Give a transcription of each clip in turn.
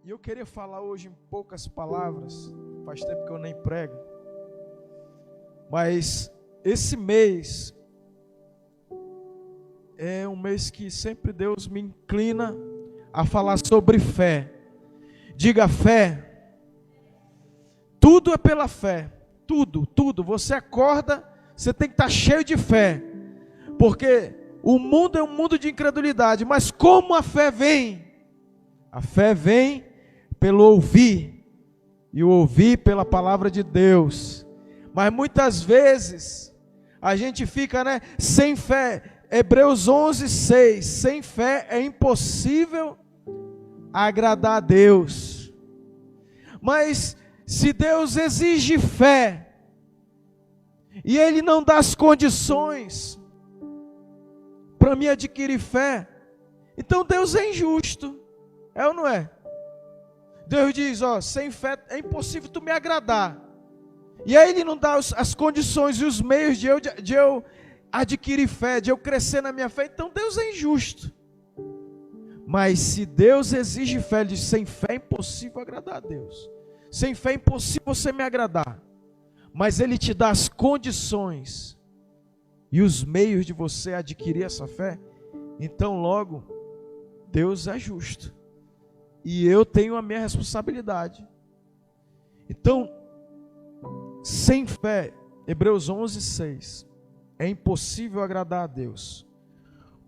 E eu queria falar hoje em poucas palavras, faz tempo que eu nem prego, mas esse mês é um mês que sempre Deus me inclina a falar sobre fé. Diga fé. Tudo é pela fé. Tudo. Você acorda, você tem que estar cheio de fé. Porque o mundo é um mundo de incredulidade. Mas como a fé vem? A fé vem pelo ouvir. E o ouvir pela palavra de Deus. Mas muitas vezes a gente fica, sem fé. Hebreus 11:6. Sem fé é impossível agradar a Deus. Mas se Deus exige fé e Ele não dá as condições para mim adquirir fé, então Deus é injusto, é ou não é? Deus diz, sem fé é impossível tu me agradar, e aí Ele não dá as condições e os meios de eu adquirir fé, de eu crescer na minha fé, então Deus é injusto. Mas se Deus exige fé, Ele diz, sem fé é impossível agradar a Deus. Sem fé é impossível você me agradar. Mas Ele te dá as condições e os meios de você adquirir essa fé. Então logo, Deus é justo. E eu tenho a minha responsabilidade. Então, sem fé, Hebreus 11:6, é impossível agradar a Deus.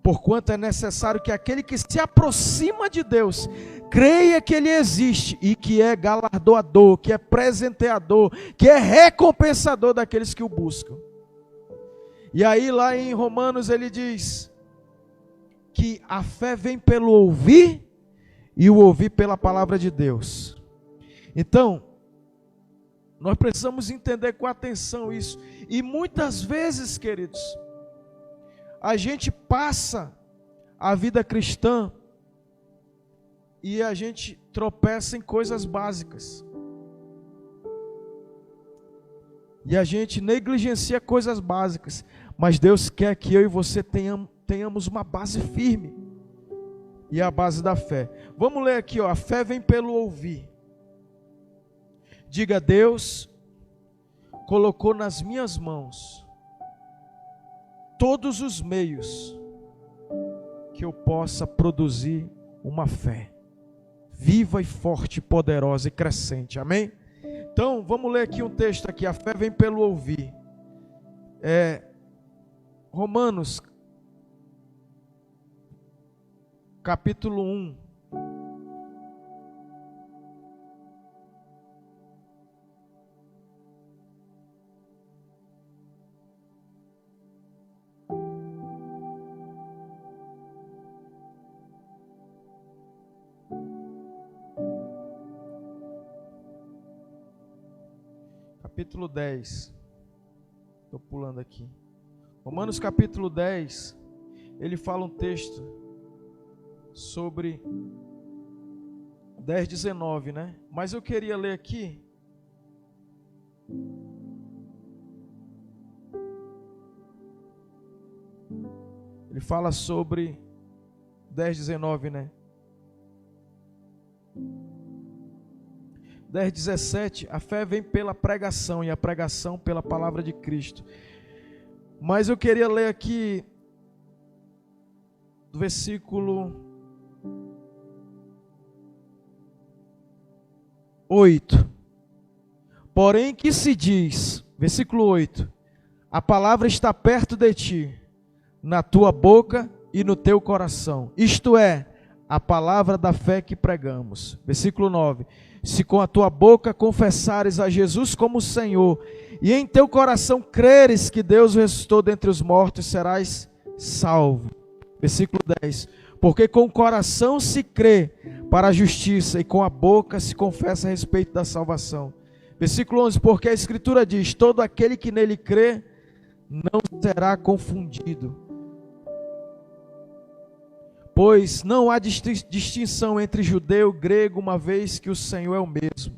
Porquanto é necessário que aquele que se aproxima de Deus creia que Ele existe e que é galardoador, que é presenteador, que é recompensador daqueles que o buscam. E aí lá em Romanos ele diz que a fé vem pelo ouvir e o ouvir pela palavra de Deus. Então, nós precisamos entender com atenção isso. E muitas vezes, queridos, a gente passa a vida cristã e a gente tropeça em coisas básicas. E a gente negligencia coisas básicas. Mas Deus quer que eu e você tenhamos uma base firme. E é a base da fé. Vamos ler aqui, a fé vem pelo ouvir. Diga, Deus colocou nas minhas mãos todos os meios que eu possa produzir uma fé viva e forte, poderosa e crescente, amém? Então, vamos ler aqui um texto aqui, a fé vem pelo ouvir. Romanos, capítulo 1. Capítulo 10, estou pulando aqui, Romanos capítulo 10, ele fala um texto sobre 10:19, mas eu queria ler aqui, ele fala sobre 10:19, 10:17, a fé vem pela pregação e a pregação pela palavra de Cristo. Mas eu queria ler aqui do versículo 8. Porém que se diz, versículo 8, a palavra está perto de ti, na tua boca e no teu coração. Isto é, a palavra da fé que pregamos. Versículo 9. Se com a tua boca confessares a Jesus como Senhor, e em teu coração creres que Deus o ressuscitou dentre os mortos, serás salvo. Versículo 10. Porque com o coração se crê para a justiça, e com a boca se confessa a respeito da salvação. Versículo 11. Porque a Escritura diz, todo aquele que nele crê, não será confundido. Pois não há distinção entre judeu e grego, uma vez que o Senhor é o mesmo.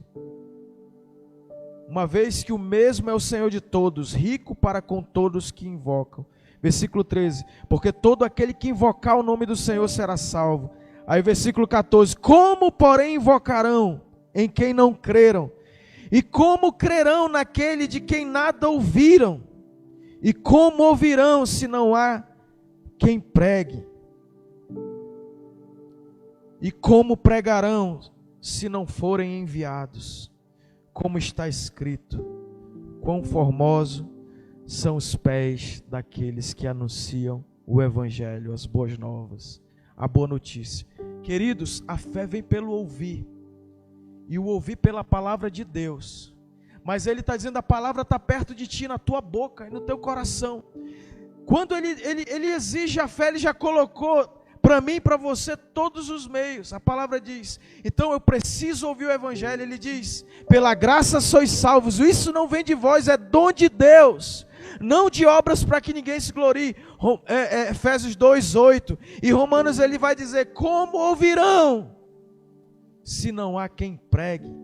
Uma vez que o mesmo é o Senhor de todos, rico para com todos que invocam. Versículo 13. Porque todo aquele que invocar o nome do Senhor será salvo. Aí versículo 14: como porém invocarão em quem não creram? E como crerão naquele de quem nada ouviram? E como ouvirão se não há quem pregue? E como pregarão se não forem enviados? Como está escrito: quão formosos são os pés daqueles que anunciam o evangelho, as boas novas, a boa notícia. Queridos, a fé vem pelo ouvir, e o ouvir pela palavra de Deus. Mas ele está dizendo, a palavra está perto de ti, na tua boca e no teu coração. Quando ele exige a fé, ele já colocou para mim e para você todos os meios. A palavra diz, então eu preciso ouvir o evangelho. Ele diz, pela graça sois salvos. Isso não vem de vós, é dom de Deus, não de obras para que ninguém se glorie. Efésios 2:8. E Romanos ele vai dizer, como ouvirão se não há quem pregue?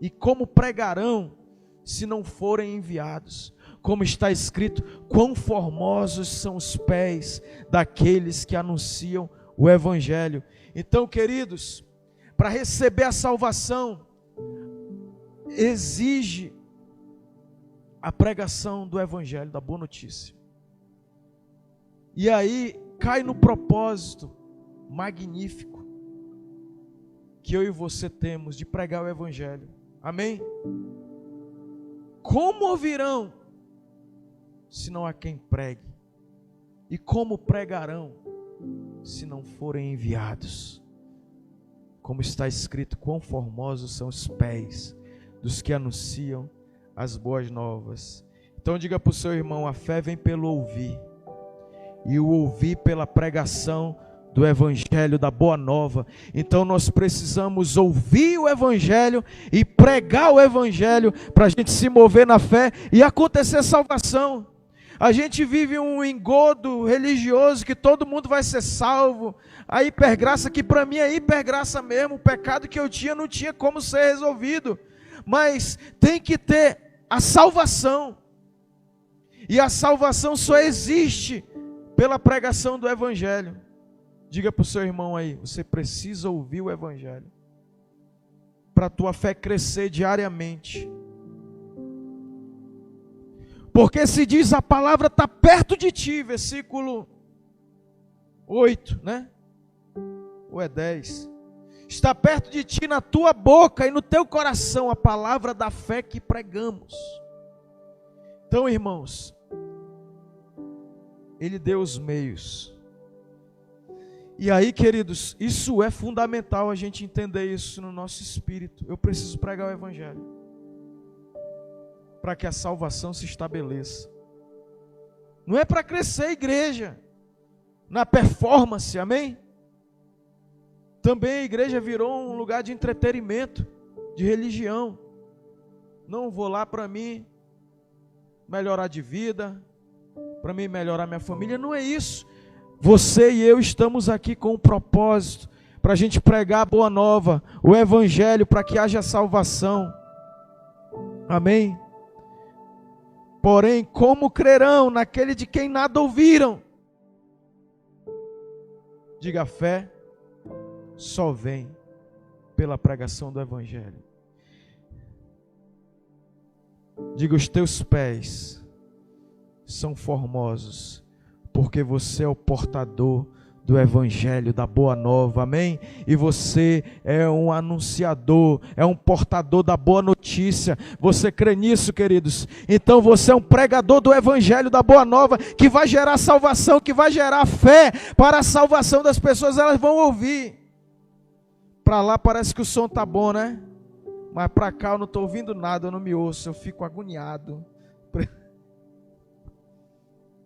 E como pregarão se não forem enviados? Como está escrito, quão formosos são os pés daqueles que anunciam o evangelho. Então, queridos, para receber a salvação, exige a pregação do evangelho, da boa notícia. E aí, cai no propósito magnífico que eu e você temos de pregar o evangelho. Amém? Como ouvirão se não há quem pregue? E como pregarão se não forem enviados? Como está escrito, quão formosos são os pés dos que anunciam as boas novas. Então diga para o seu irmão, a fé vem pelo ouvir, e o ouvir pela pregação do evangelho, da boa nova. Então nós precisamos ouvir o evangelho e pregar o evangelho para a gente se mover na fé e acontecer salvação. A gente vive um engodo religioso que todo mundo vai ser salvo. A hipergraça, que para mim é hipergraça mesmo, o pecado que eu tinha não tinha como ser resolvido, mas tem que ter a salvação, e a salvação só existe pela pregação do evangelho. Diga para o seu irmão aí, você precisa ouvir o evangelho para a tua fé crescer diariamente. Porque se diz, a palavra está perto de ti, versículo 8, né? Ou é 10? Está perto de ti, na tua boca e no teu coração, a palavra da fé que pregamos. Então, irmãos, Ele deu os meios. E aí, queridos, isso é fundamental a gente entender isso no nosso espírito. Eu preciso pregar o evangelho para que a salvação se estabeleça. Não é para crescer a igreja na performance, amém? Também a igreja virou um lugar de entretenimento, de religião. Não vou lá para mim melhorar de vida, para mim melhorar minha família. Não é isso. Você e eu estamos aqui com um propósito, para a gente pregar a boa nova, o evangelho, para que haja salvação. Amém? Porém, como crerão naquele de quem nada ouviram? Diga, a fé só vem pela pregação do evangelho. Diga, os teus pés são formosos, porque você é o portador do evangelho, da boa nova, amém? E você é um anunciador, é um portador da boa notícia. Você crê nisso, queridos? Então você é um pregador do evangelho, da boa nova, que vai gerar salvação, que vai gerar fé para a salvação das pessoas. Elas vão ouvir. Para lá parece que o som tá bom, né? Mas para cá eu não estou ouvindo nada, eu não me ouço, eu fico agoniado.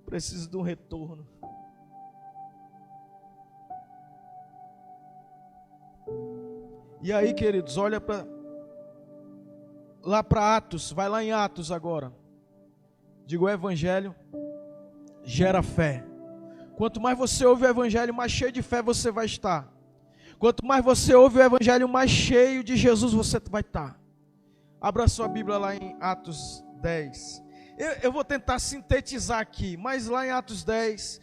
Preciso de um retorno. E aí, queridos, olha lá para Atos, vai lá em Atos agora. Digo, o evangelho gera fé. Quanto mais você ouve o evangelho, mais cheio de fé você vai estar. Quanto mais você ouve o evangelho, mais cheio de Jesus você vai estar. Abra sua Bíblia lá em Atos 10. Eu vou tentar sintetizar aqui, mas lá em Atos 10,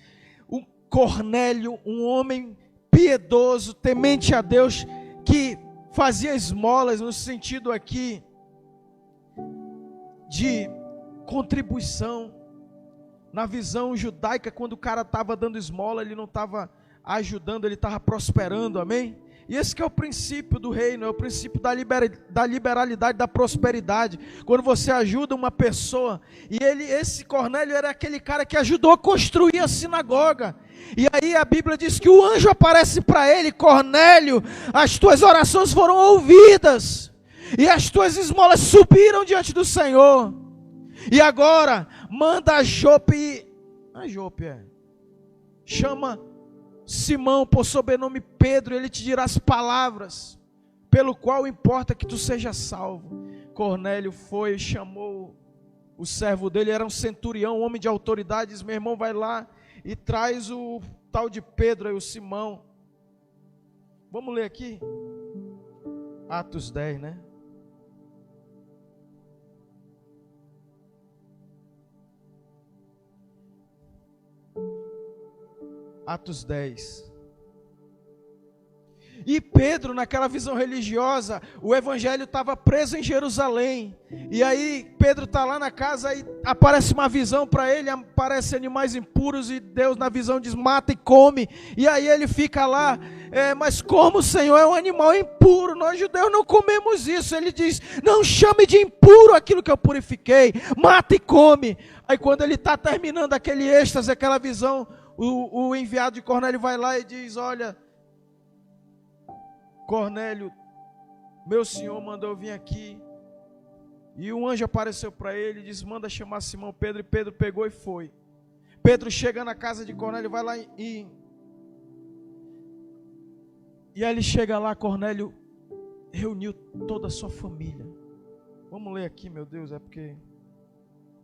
o Cornélio, um homem piedoso, temente a Deus, que fazia esmolas no sentido aqui de contribuição. Na visão judaica, quando o cara estava dando esmola, ele não estava ajudando, ele estava prosperando, amém? E esse que é o princípio do reino, é o princípio da liberalidade, da prosperidade. Quando você ajuda uma pessoa, e esse Cornélio era aquele cara que ajudou a construir a sinagoga. E aí a Bíblia diz que o anjo aparece para ele: Cornélio, as tuas orações foram ouvidas, e as tuas esmolas subiram diante do Senhor. E agora, manda a Jope, chama Simão por sobrenome Pedro, ele te dirá as palavras, pelo qual importa que tu seja salvo. Cornélio foi, chamou o servo dele, era um centurião, um homem de autoridade, diz: meu irmão, vai lá e traz o tal de Pedro aí, o Simão. Vamos ler aqui, Atos 10, né? Atos 10. E Pedro, naquela visão religiosa, o evangelho estava preso em Jerusalém. E aí Pedro está lá na casa e aparece uma visão para ele, aparecem animais impuros e Deus na visão diz: mata e come. E aí ele fica lá, mas como, Senhor, é um animal impuro, nós judeus não comemos isso. Ele diz: não chame de impuro aquilo que eu purifiquei, mata e come. Aí quando ele está terminando aquele êxtase, aquela visão, o enviado de Cornélio vai lá e diz: olha, Cornélio, meu senhor mandou eu vir aqui. E um anjo apareceu para ele e disse: manda chamar Simão Pedro. E Pedro pegou e foi. Pedro chega na casa de Cornélio, vai lá e aí ele chega lá, Cornélio reuniu toda a sua família. Vamos ler aqui, meu Deus, é porque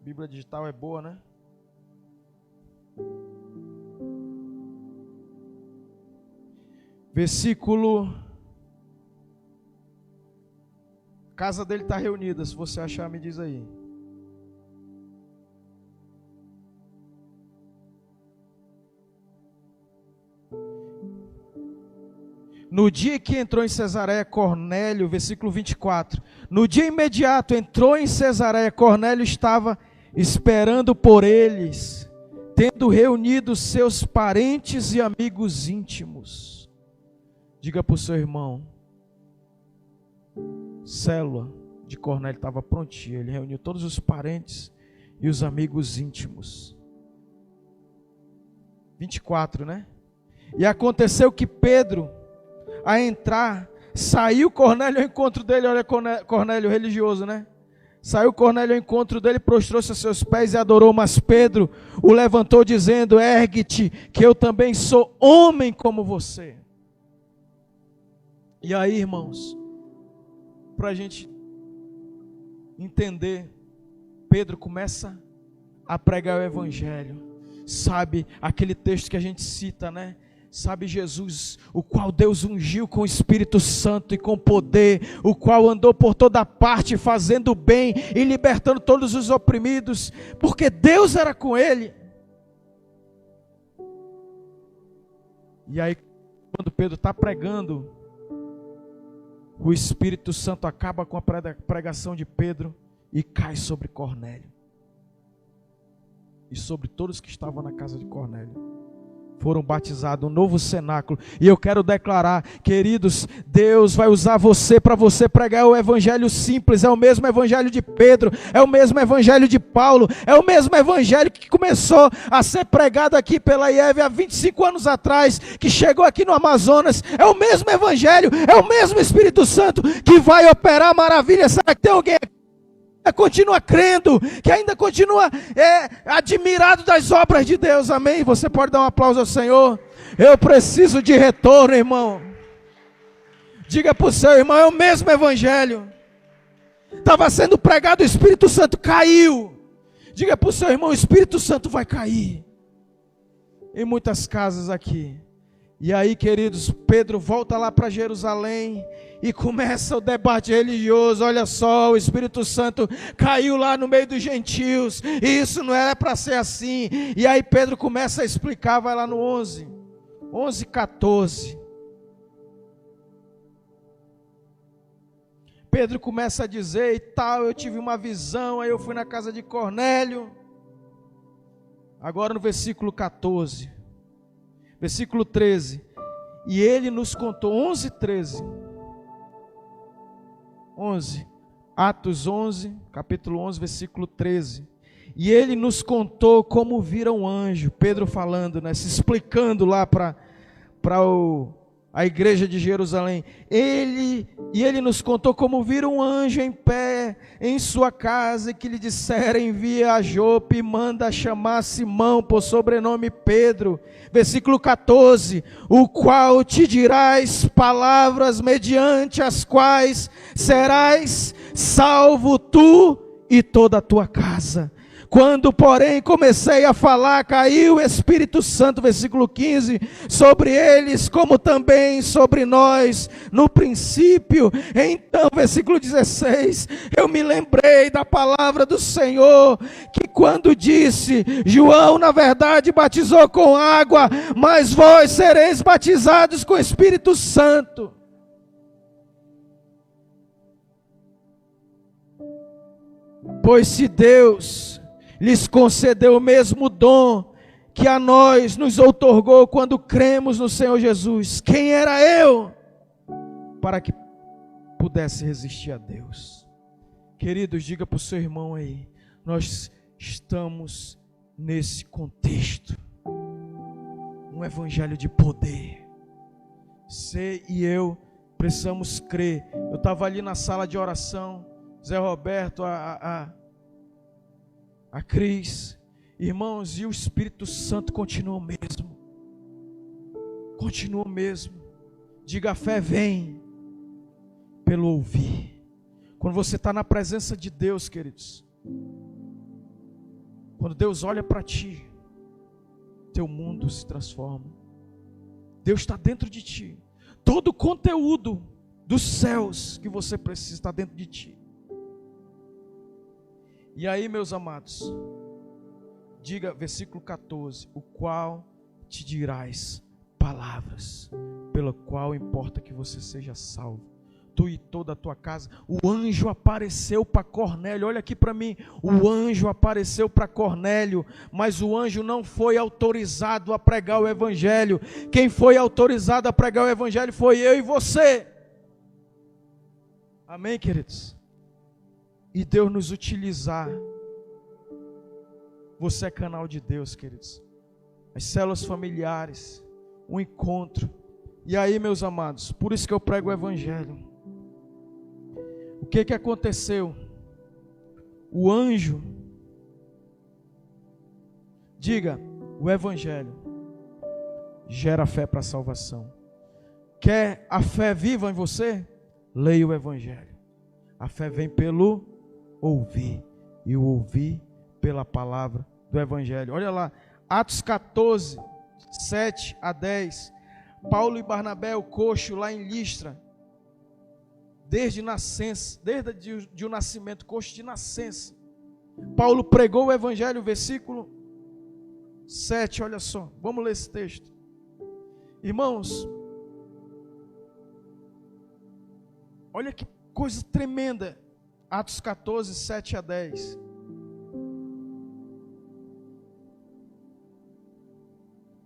a Bíblia digital é boa, né? Versículo... A casa dele está reunida, se você achar, me diz aí. No dia que entrou em Cesareia, Cornélio, versículo 24. No dia imediato entrou em Cesareia, Cornélio estava esperando por eles, tendo reunido seus parentes e amigos íntimos. Diga para o seu irmão: célula de Cornélio estava prontinha. Ele reuniu todos os parentes e os amigos íntimos. 24, né? E aconteceu que Pedro, a entrar, saiu Cornélio ao encontro dele. Olha, Cornélio religioso, né? Saiu Cornélio ao encontro dele, prostrou-se a seus pés e adorou. Mas Pedro o levantou dizendo: ergue-te, que eu também sou homem como você. E aí, irmãos, para a gente entender, Pedro começa a pregar o evangelho. Sabe aquele texto que a gente cita, né? Sabe, Jesus, o qual Deus ungiu com o Espírito Santo e com poder, o qual andou por toda parte fazendo bem e libertando todos os oprimidos, porque Deus era com ele. E aí, quando Pedro está pregando, o Espírito Santo acaba com a pregação de Pedro e cai sobre Cornélio e sobre todos que estavam na casa de Cornélio. Foram batizados, um novo cenáculo. E eu quero declarar, queridos, Deus vai usar você para você pregar o evangelho simples. É o mesmo evangelho de Pedro, é o mesmo evangelho de Paulo, é o mesmo evangelho que começou a ser pregado aqui pela IEV há 25 anos atrás, que chegou aqui no Amazonas. É o mesmo evangelho, é o mesmo Espírito Santo que vai operar maravilhas. Será que tem alguém aqui que continua crendo, que ainda continua admirado das obras de Deus? Amém? Você pode dar um aplauso ao Senhor? Eu preciso de retorno, irmão. Diga para o seu irmão: é o mesmo evangelho. Estava sendo pregado, o Espírito Santo caiu. Diga para o seu irmão: o Espírito Santo vai cair em muitas casas aqui. E aí, queridos, Pedro volta lá para Jerusalém e começa o debate religioso. Olha só, o Espírito Santo caiu lá no meio dos gentios, e isso não era para ser assim. E aí Pedro começa a explicar, vai lá no 11. 11:14. Pedro começa a dizer e tal, eu tive uma visão, aí eu fui na casa de Cornélio. Agora no versículo 14, versículo 13, e ele nos contou, 11:13, 11, Atos 11, capítulo 11, versículo 13, e ele nos contou como vira um anjo, Pedro falando, né, se explicando lá para a igreja de Jerusalém, ele nos contou como vira um anjo em pé em sua casa, e que lhe dissera, envia a Jope e manda chamar Simão, por sobrenome Pedro, versículo 14, o qual te dirás palavras mediante as quais serás salvo tu e toda a tua casa. Quando, porém, comecei a falar, caiu o Espírito Santo, versículo 15, sobre eles, como também sobre nós, no princípio. Então, versículo 16, eu me lembrei da palavra do Senhor, que quando disse, João, na verdade, batizou com água, mas vós sereis batizados com o Espírito Santo. Pois se Deus lhes concedeu o mesmo dom que a nós nos outorgou quando cremos no Senhor Jesus, quem era eu para que pudesse resistir a Deus? Queridos, diga para o seu irmão aí, nós estamos nesse contexto, um evangelho de poder. Você e eu precisamos crer. Eu estava ali na sala de oração, Zé Roberto, a Cris, irmãos, e o Espírito Santo continua o mesmo. Continua o mesmo. Diga, a fé vem pelo ouvir. Quando você está na presença de Deus, queridos, quando Deus olha para ti, teu mundo se transforma. Deus está dentro de ti. Todo o conteúdo dos céus que você precisa está dentro de ti. E aí, meus amados, diga, versículo 14, o qual te dirás palavras, pela qual importa que você seja salvo, tu e toda a tua casa. O anjo apareceu para Cornélio, olha aqui para mim, o anjo apareceu para Cornélio, mas o anjo não foi autorizado a pregar o evangelho. Quem foi autorizado a pregar o evangelho foi eu e você. Amém, queridos? E Deus nos utilizar. Você é canal de Deus, queridos. As células familiares, um encontro. E aí, meus amados, por isso que eu prego o evangelho. O que aconteceu? O anjo, diga, o evangelho gera fé para a salvação. Quer a fé viva em você? Leia o evangelho. A fé vem pelo ouvir, e o ouvir pela palavra do evangelho. Olha lá, Atos 14, 7 a 10, Paulo e Barnabé, o coxo lá em Listra, desde nascença, desde o nascimento, coxo de nascença, Paulo pregou o evangelho, versículo 7, olha só, vamos ler esse texto. Irmãos, olha que coisa tremenda, Atos 14, 7 a 10.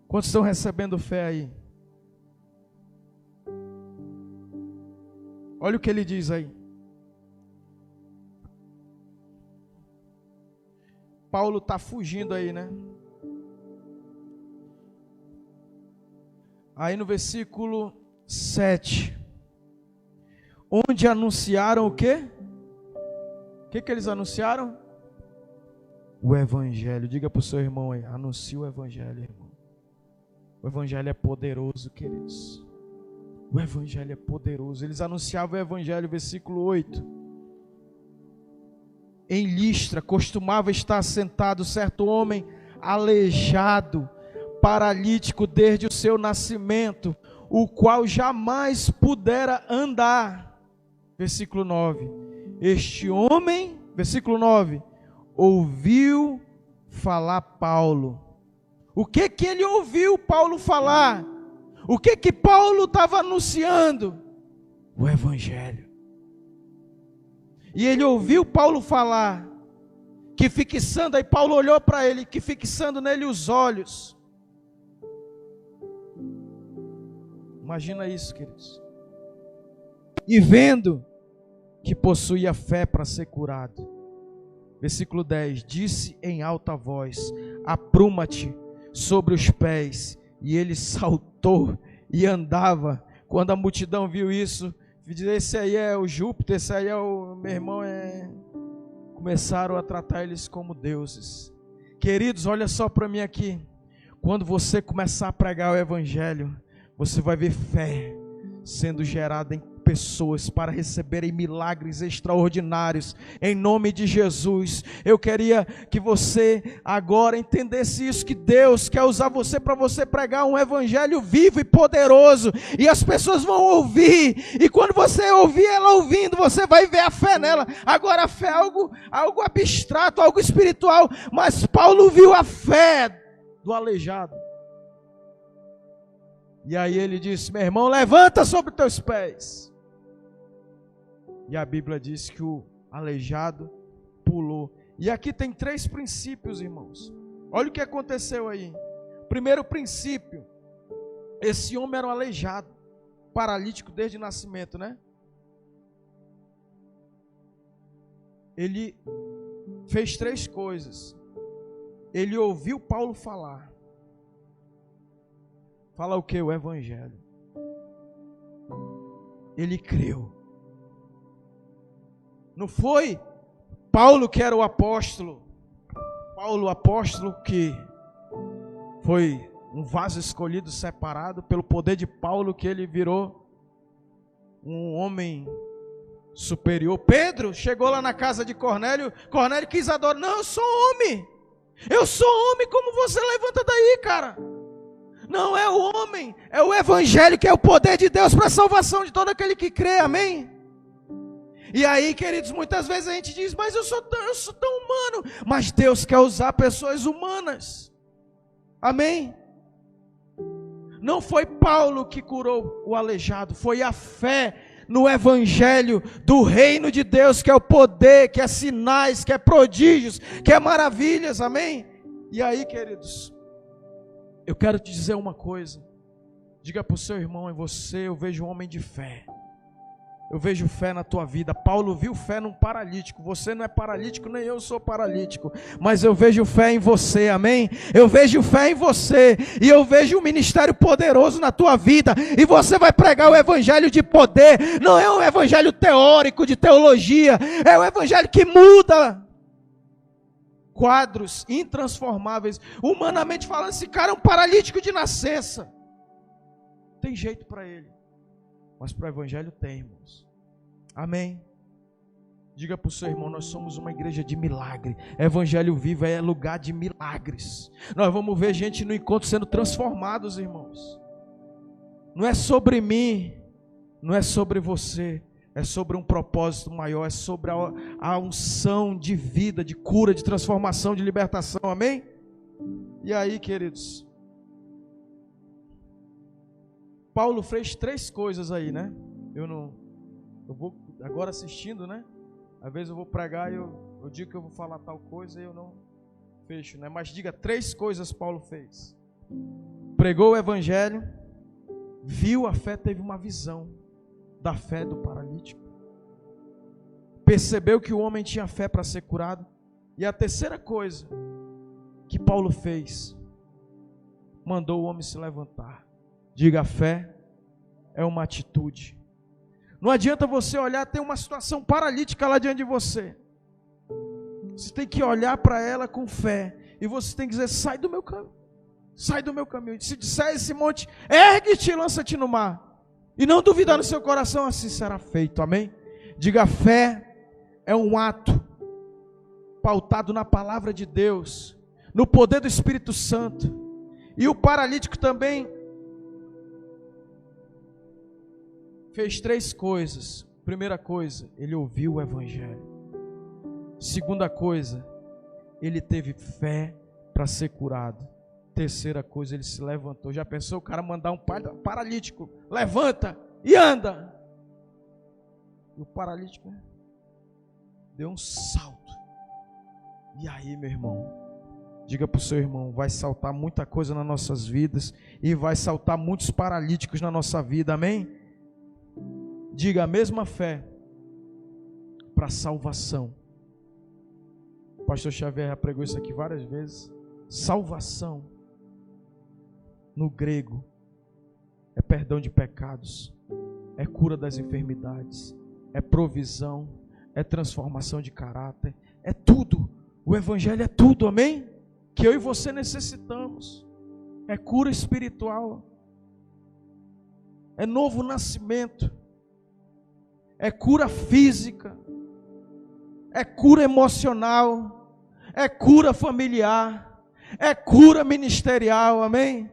Quantos estão recebendo fé aí? Olha o que ele diz aí. Paulo está fugindo aí, né? Aí no versículo 7. Onde anunciaram o quê? O que eles anunciaram? O evangelho. Diga para o seu irmão aí, anuncie o evangelho, irmão. O evangelho é poderoso, queridos. O evangelho é poderoso. Eles anunciavam o evangelho, versículo 8. Em Listra costumava estar sentado certo homem aleijado, paralítico desde o seu nascimento, o qual jamais pudera andar. Versículo 9. Este homem, versículo 9, ouviu falar Paulo. O que ele ouviu Paulo falar? O que Paulo estava anunciando? O Evangelho. E ele ouviu Paulo falar, que fixando, aí Paulo olhou para ele, que fixando nele os olhos. Imagina isso, queridos. E vendo que possuía fé para ser curado. Versículo 10, disse em alta voz, apruma-te sobre os pés. E ele saltou e andava. Quando a multidão viu isso, esse aí é o Júpiter, esse aí é o meu irmão, começaram a tratar eles como deuses. Queridos, olha só para mim aqui. Quando você começar a pregar o Evangelho, você vai ver fé sendo gerada em pessoas para receberem milagres extraordinários, em nome de Jesus. Eu queria que você agora entendesse isso, que Deus quer usar você para você pregar um evangelho vivo e poderoso, e as pessoas vão ouvir, e quando você ouvir ela ouvindo, você vai ver a fé nela. Agora a fé é algo abstrato, algo espiritual, mas Paulo viu a fé do aleijado. E aí ele disse: meu irmão, levanta sobre teus pés. E a Bíblia diz que o aleijado pulou. E aqui tem 3 princípios, irmãos. Olha o que aconteceu aí. Primeiro princípio: esse homem era um aleijado, paralítico desde o nascimento, né? Ele fez 3 coisas. Ele ouviu Paulo falar. Fala o que? O Evangelho. Ele creu. Não foi Paulo que era o apóstolo. Paulo, o apóstolo que foi um vaso escolhido, separado pelo poder de Paulo, que ele virou um homem superior. Pedro chegou lá na casa de Cornélio. Cornélio quis adorar. Não, eu sou homem. Eu sou homem, como você? Levanta daí, cara. Não é o homem, é o Evangelho, que é o poder de Deus para a salvação de todo aquele que crê, amém? E aí, queridos, muitas vezes a gente diz: mas eu sou tão humano. Mas Deus quer usar pessoas humanas, amém? Não foi Paulo que curou o aleijado, foi a fé no Evangelho do reino de Deus, que é o poder, que é sinais, que é prodígios, que é maravilhas, amém? E aí, queridos, eu quero te dizer uma coisa. Diga para o seu irmão: em você eu vejo um homem de fé. Eu vejo fé na tua vida. Paulo viu fé num paralítico. Você não é paralítico, nem eu sou paralítico, mas eu vejo fé em você, amém? Eu vejo fé em você, e eu vejo um ministério poderoso na tua vida, e você vai pregar o evangelho de poder. Não é um evangelho teórico, de teologia, é um evangelho que muda quadros intransformáveis. Humanamente falando, esse cara é um paralítico de nascença, tem jeito para ele, mas para o evangelho tem, irmãos. Amém? Diga para o seu irmão: nós somos uma igreja de milagre. Evangelho vivo é lugar de milagres. Nós vamos ver gente no encontro sendo transformados, irmãos. Não é sobre mim, não é sobre você, é sobre um propósito maior, é sobre a unção de vida, de cura, de transformação, de libertação, amém? E aí, queridos, Paulo fez 3 coisas aí, né? Eu vou agora assistindo, né? Às vezes eu vou pregar e eu digo que eu vou falar tal coisa e eu não fecho, né? Mas diga: 3 coisas Paulo fez. Pregou o evangelho, viu a fé, teve uma visão da fé do paralítico, percebeu que o homem tinha fé para ser curado. E a terceira coisa que Paulo fez, mandou o homem se levantar. Diga: a fé é uma atitude. Não adianta você olhar, tem uma situação paralítica lá diante de você. Você tem que olhar para ela com fé, e você tem que dizer: sai do meu caminho, sai do meu caminho. Se disser esse monte: ergue-te e lança-te no mar, e não duvidar no seu coração, assim será feito, amém? Diga: a fé é um ato pautado na palavra de Deus, no poder do Espírito Santo. E o paralítico também fez 3 coisas. Primeira coisa, ele ouviu o evangelho. Segunda coisa, ele teve fé para ser curado. Terceira coisa, ele se levantou. Já pensou o cara mandar um paralítico? Levanta e anda. E o paralítico deu um salto. E aí, meu irmão, diga para o seu irmão, vai saltar muita coisa nas nossas vidas e vai saltar muitos paralíticos na nossa vida, amém? Diga a mesma fé para salvação. O pastor Xavier já pregou isso aqui várias vezes. Salvação, no grego, é perdão de pecados, é cura das enfermidades, é provisão, é transformação de caráter, é tudo. O evangelho é tudo, amém? Que eu e você necessitamos. É cura espiritual, é novo nascimento, é cura física, é cura emocional, é cura familiar, é cura ministerial, amém?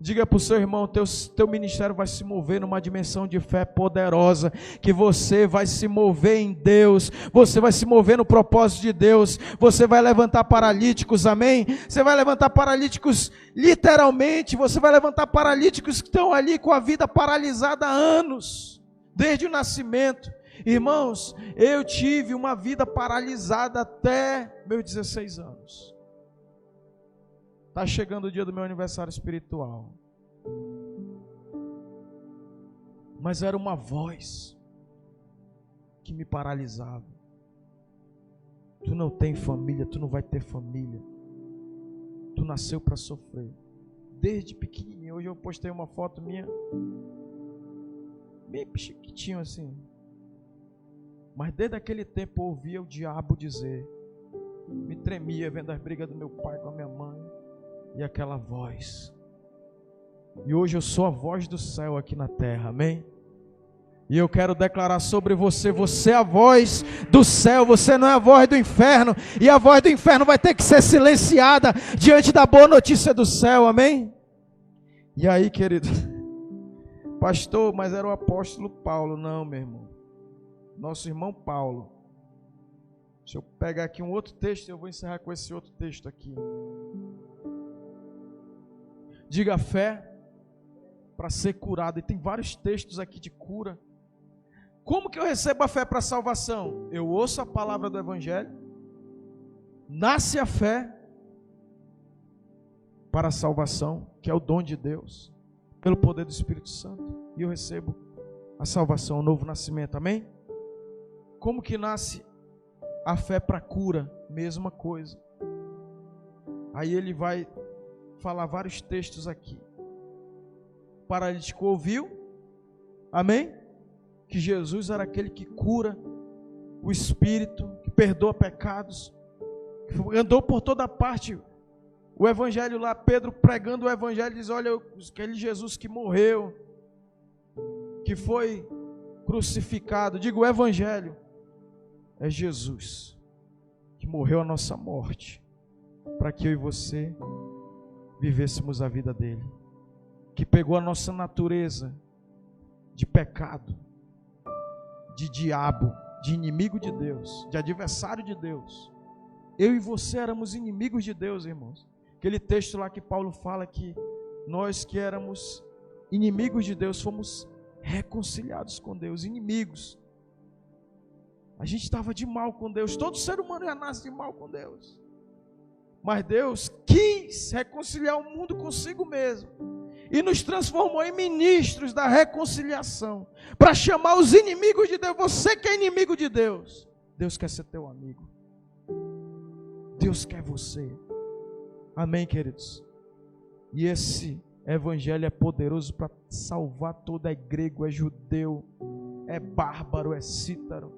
Diga para o seu irmão, teu ministério vai se mover numa dimensão de fé poderosa, que você vai se mover em Deus, você vai se mover no propósito de Deus, você vai levantar paralíticos, amém? Você vai levantar paralíticos literalmente, você vai levantar paralíticos que estão ali com a vida paralisada há anos, desde o nascimento. Irmãos, eu tive uma vida paralisada até meus 16 anos. Está chegando o dia do meu aniversário espiritual. Mas era uma voz que me paralisava. Tu não tem família, tu não vai ter família. Tu nasceu para sofrer. Desde pequenininho, hoje eu postei uma foto minha, bem chiquitinho assim. Mas desde aquele tempo eu ouvia o diabo dizer, me tremia vendo as brigas do meu pai com a minha mãe. E aquela voz. E hoje eu sou a voz do céu aqui na terra, amém? E eu quero declarar sobre você, você é a voz do céu, você não é a voz do inferno. E a voz do inferno vai ter que ser silenciada diante da boa notícia do céu, amém? E aí, querido, pastor, mas era o apóstolo Paulo. Não, meu irmão, nosso irmão Paulo. Deixa eu pegar aqui um outro texto e eu vou encerrar com esse outro texto aqui. Diga fé para ser curado. E tem vários textos aqui de cura. Como que eu recebo a fé para salvação? Eu ouço a palavra do evangelho, nasce a fé para a salvação, que é o dom de Deus, pelo poder do Espírito Santo, e eu recebo a salvação, o novo nascimento, amém? Como que nasce a fé para cura? Mesma coisa. Aí ele vai falar vários textos aqui. O paralítico ouviu, amém? Que Jesus era aquele que cura o espírito, que perdoa pecados, que andou por toda parte. O evangelho lá, Pedro pregando o evangelho, diz, olha, aquele Jesus que morreu, que foi crucificado. Digo, o evangelho é Jesus, que morreu a nossa morte, para que eu e você vivêssemos a vida dele, que pegou a nossa natureza de pecado, de diabo, de inimigo de Deus, de adversário de Deus. Eu e você éramos inimigos de Deus, irmãos. Aquele texto lá que Paulo fala que nós que éramos inimigos de Deus, fomos reconciliados com Deus, inimigos. A gente estava de mal com Deus, todo ser humano já nasce de mal com Deus. Mas Deus quis reconciliar o mundo consigo mesmo e nos transformou em ministros da reconciliação, para chamar os inimigos de Deus. Você que é inimigo de Deus, Deus quer ser teu amigo. Deus quer você. Amém, queridos? E esse evangelho é poderoso para salvar todo. É grego, é judeu, é bárbaro, é cítaro,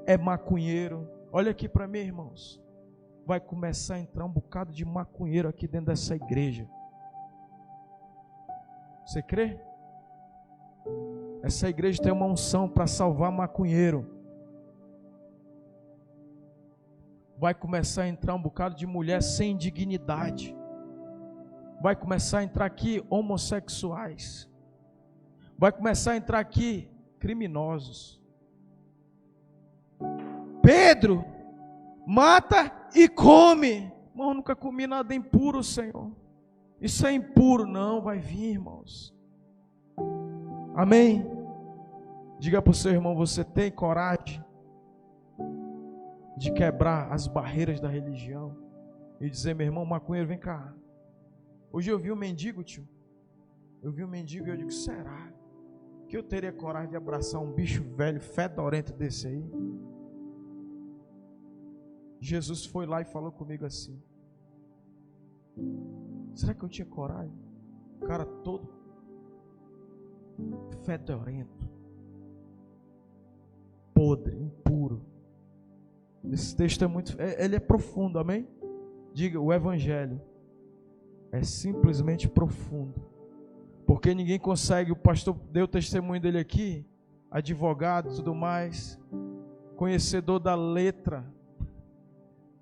é maconheiro. Olha aqui para mim, irmãos. Vai começar a entrar um bocado de maconheiro aqui dentro dessa igreja. Você crê? Essa igreja tem uma unção para salvar maconheiro. Vai começar a entrar um bocado de mulher sem dignidade. Vai começar a entrar aqui homossexuais. Vai começar a entrar aqui criminosos. Pedro mata e come. Irmão, nunca comi nada impuro, Senhor. Isso é impuro. Não, vai vir, irmãos. Amém? Diga para o seu irmão, você tem coragem de quebrar as barreiras da religião e dizer, meu irmão, maconheiro, vem cá. Hoje eu vi um mendigo, tio. Eu vi um mendigo e eu digo, será que eu teria coragem de abraçar um bicho velho, fedorento desse aí? Jesus foi lá e falou comigo assim. Será que eu tinha coragem? O cara todo fedorento, podre, impuro. Esse texto é muito, ele é profundo, amém? Diga, o evangelho é simplesmente profundo, porque ninguém consegue. O pastor deu o testemunho dele aqui, advogado e tudo mais, conhecedor da letra,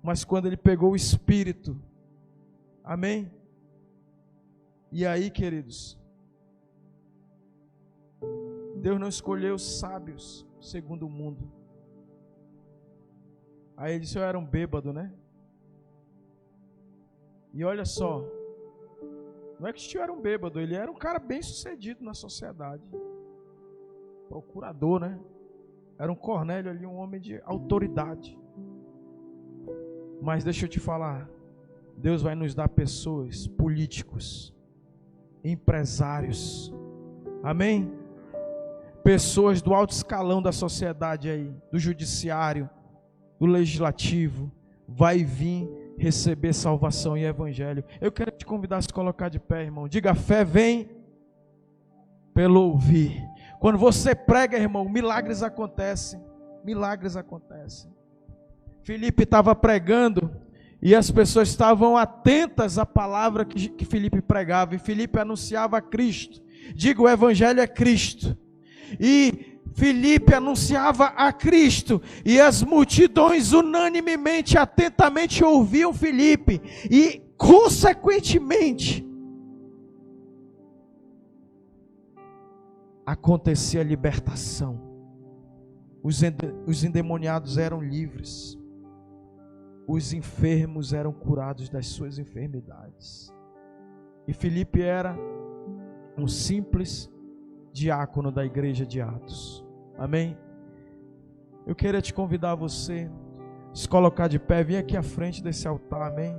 mas quando ele pegou o Espírito, amém? E aí, queridos, Deus não escolheu sábios segundo o mundo. Aí ele disse, eu era um bêbado, né? E olha só, não é que o tio era um bêbado, ele era um cara bem sucedido na sociedade, procurador, né? Era um Cornélio ali, um homem de autoridade. Mas deixa eu te falar, Deus vai nos dar pessoas, políticos, empresários, amém? Pessoas do alto escalão da sociedade aí, do judiciário, do legislativo, vai vir receber salvação e evangelho. Eu quero te convidar a se colocar de pé, irmão. Diga, a fé vem pelo ouvir. Quando você prega, irmão, milagres acontecem. Milagres acontecem. Filipe estava pregando e as pessoas estavam atentas à palavra que Filipe pregava. E Filipe anunciava a Cristo. Diga, o evangelho é Cristo. E Filipe anunciava a Cristo, e as multidões unanimemente, atentamente ouviam Filipe, e consequentemente acontecia a libertação. Os endemoniados eram livres, os enfermos eram curados das suas enfermidades. E Filipe era um simples diácono da igreja de Atos. Amém? Eu queria te convidar a você se colocar de pé, vir aqui à frente desse altar, amém?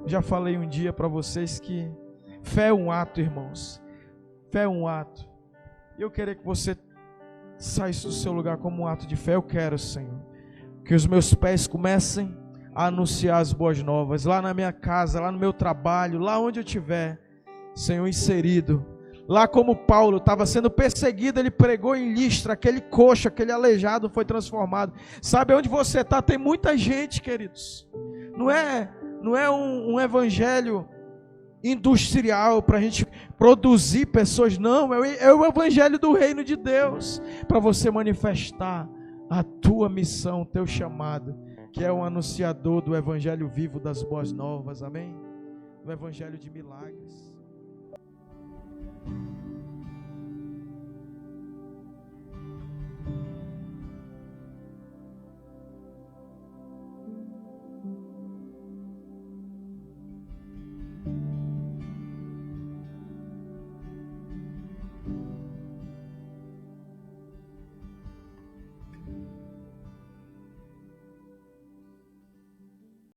Já falei um dia para vocês que fé é um ato, irmãos. Fé é um ato. E eu queria que você saísse do seu lugar como um ato de fé. Eu quero, Senhor, que os meus pés comecem a anunciar as boas novas, lá na minha casa, lá no meu trabalho, lá onde eu estiver, Senhor, inserido. Lá como Paulo estava sendo perseguido, ele pregou em Listra, aquele coxo, aquele aleijado foi transformado. Sabe onde você está? Tem muita gente, queridos. Não é um evangelho industrial para a gente produzir pessoas, não. É o evangelho do reino de Deus, para você manifestar a tua missão, o teu chamado, que é um anunciador do evangelho vivo das boas novas, amém? Do evangelho de milagres.